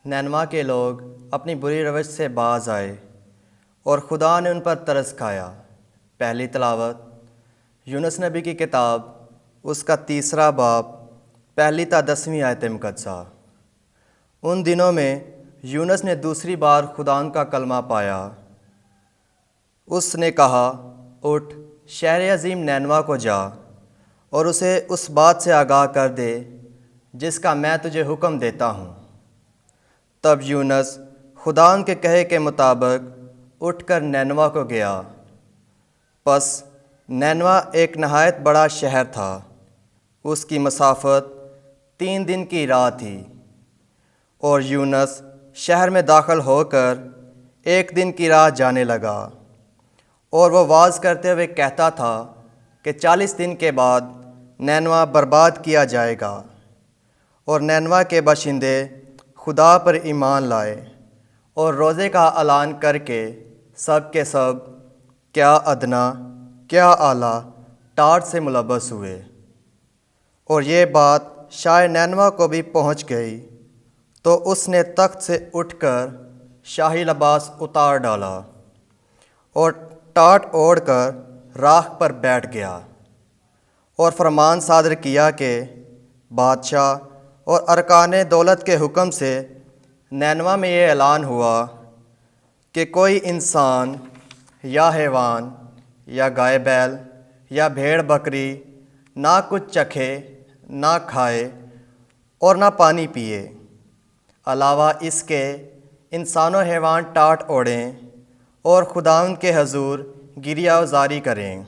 نینوا کے لوگ اپنی بری روش سے باز آئے اور خدا نے ان پر ترس کھایا۔ پہلی تلاوت یونس نبی کی کتاب، اس کا 3 باب، پہلی تا 10ویں آیت مقدسہ۔ ان دنوں میں یونس نے دوسری بار خدا کا کلمہ پایا۔ اس نے کہا، اٹھ شہر عظیم نینوا کو جا اور اسے اس بات سے آگاہ کر دے جس کا میں تجھے حکم دیتا ہوں۔ تب یونس خدا کے کہے کے مطابق اٹھ کر نینوا کو گیا۔ پس نینوا ایک نہایت بڑا شہر تھا، اس کی مسافت 3 دن کی راہ تھی، اور یونس شہر میں داخل ہو کر 1 دن کی راہ جانے لگا، اور وہ وعظ کرتے ہوئے کہتا تھا کہ 40 دن کے بعد نینوا برباد کیا جائے گا۔ اور نینوا کے باشندے خدا پر ایمان لائے اور روزے کا اعلان کر کے سب کے سب، کیا ادنا کیا اعلیٰ، ٹاٹ سے ملبس ہوئے۔ اور یہ بات شاہ نینوا کو بھی پہنچ گئی، تو اس نے تخت سے اٹھ کر شاہی لباس اتار ڈالا اور ٹاٹ اوڑھ کر راکھ پر بیٹھ گیا، اور فرمان صادر کیا کہ بادشاہ اور ارکان دولت کے حکم سے نینوا میں یہ اعلان ہوا کہ کوئی انسان یا حیوان یا گائے بیل یا بھیڑ بکری نہ کچھ چکھے، نہ کھائے اور نہ پانی پیے، علاوہ اس کے انسان و حیوان ٹاٹ اوڑھیں اور خداوند کے حضور گریہ وزاری کریں،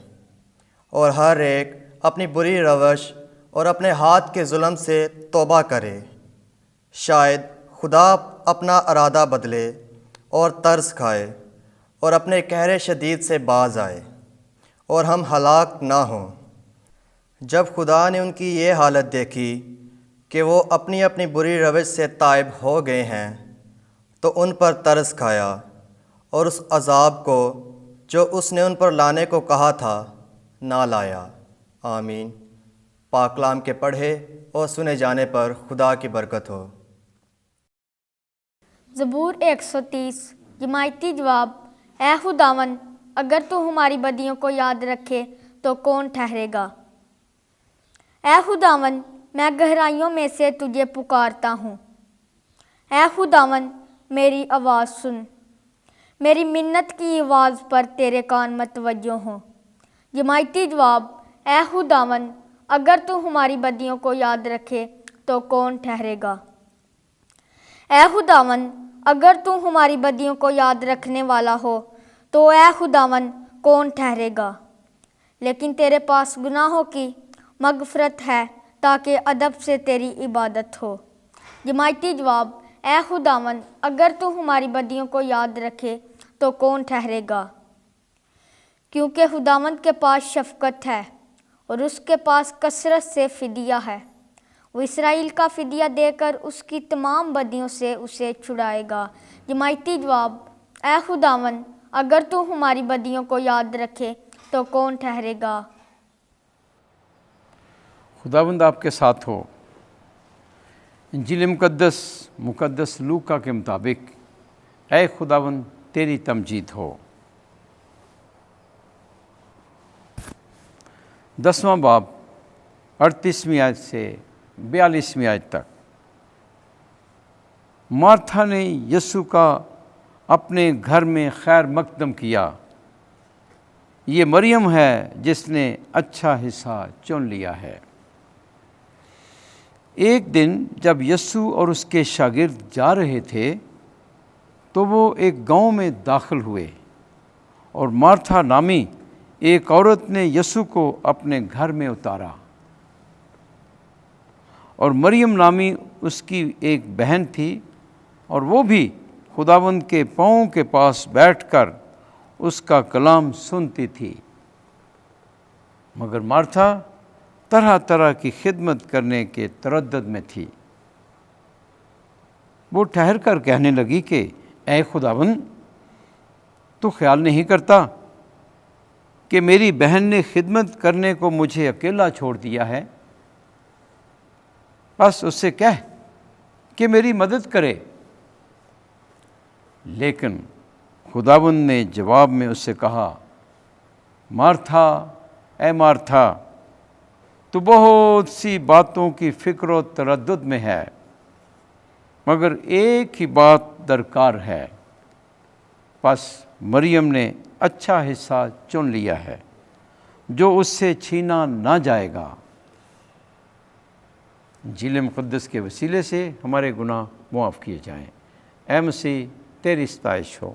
اور ہر ایک اپنی بری روش اور اپنے ہاتھ کے ظلم سے توبہ کرے، شاید خدا اپنا ارادہ بدلے اور ترس کھائے اور اپنے قہر شدید سے باز آئے اور ہم ہلاک نہ ہوں۔ جب خدا نے ان کی یہ حالت دیکھی کہ وہ اپنی اپنی بری روش سے تائب ہو گئے ہیں، تو ان پر ترس کھایا اور اس عذاب کو جو اس نے ان پر لانے کو کہا تھا نہ لایا۔ آمین۔ پاک کلام کے پڑھے اور سنے جانے پر خدا کی برکت ہو۔ زبور 130 جماعتی جواب۔ اے خداوند، اگر تو ہماری بدیوں کو یاد رکھے تو کون ٹھہرے گا؟ اے خداوند، میں گہرائیوں میں سے تجھے پکارتا ہوں۔ اے خداوند، میری آواز سن، میری منت کی آواز پر تیرے کان متوجہ ہوں۔ جماعتی جواب۔ اے خداوند، اگر تو ہماری بدیوں کو یاد رکھے تو کون ٹھہرے گا؟ اے خداوند، اگر تو ہماری بدیوں کو یاد رکھنے والا ہو تو اے خداوند کون ٹھہرے گا؟ لیکن تیرے پاس گناہوں کی مغفرت ہے تاکہ ادب سے تیری عبادت ہو۔ جماعتی جواب۔ اے خداوند، اگر تو ہماری بدیوں کو یاد رکھے تو کون ٹھہرے گا؟ کیونکہ خداوند کے پاس شفقت ہے اور اس کے پاس کثرت سے فدیہ ہے، وہ اسرائیل کا فدیہ دے کر اس کی تمام بدیوں سے اسے چھڑائے گا۔ جماعتی جواب۔ اے خداوند، اگر تو ہماری بدیوں کو یاد رکھے تو کون ٹھہرے گا؟ خداوند آپ کے ساتھ ہو۔ انجیل مقدس لوکا کے مطابق اے خداوند تیری تمجید ہو۔ 10واں باب 38ویں آیت سے 42ویں آیت تک۔ مارتھا نے یسوع کا اپنے گھر میں خیر مقدم کیا۔ یہ مریم ہے جس نے اچھا حصہ چن لیا ہے۔ ایک دن جب یسوع اور اس کے شاگرد جا رہے تھے تو وہ ایک گاؤں میں داخل ہوئے، اور مارتھا نامی ایک عورت نے یسوع کو اپنے گھر میں اتارا، اور مریم نامی اس کی ایک بہن تھی، اور وہ بھی خداوند کے پاؤں کے پاس بیٹھ کر اس کا کلام سنتی تھی۔ مگر مارتھا طرح طرح کی خدمت کرنے کے تردد میں تھی۔ وہ ٹھہر کر کہنے لگی کہ اے خداوند، تو خیال نہیں کرتا کہ میری بہن نے خدمت کرنے کو مجھے اکیلا چھوڑ دیا ہے؟ بس اس سے کہہ کہ میری مدد کرے۔ لیکن خداوند نے جواب میں اس سے کہا، مارتھا، اے مارتھا، تو بہت سی باتوں کی فکر و تردد میں ہے، مگر ایک ہی بات درکار ہے۔ پس مریم نے اچھا حصہ چن لیا ہے جو اس سے چھینا نہ جائے گا۔ انجیل مقدس کے وسیلے سے ہمارے گناہ معاف کیے جائیں۔ اے مسیح، تیری ستائش ہو۔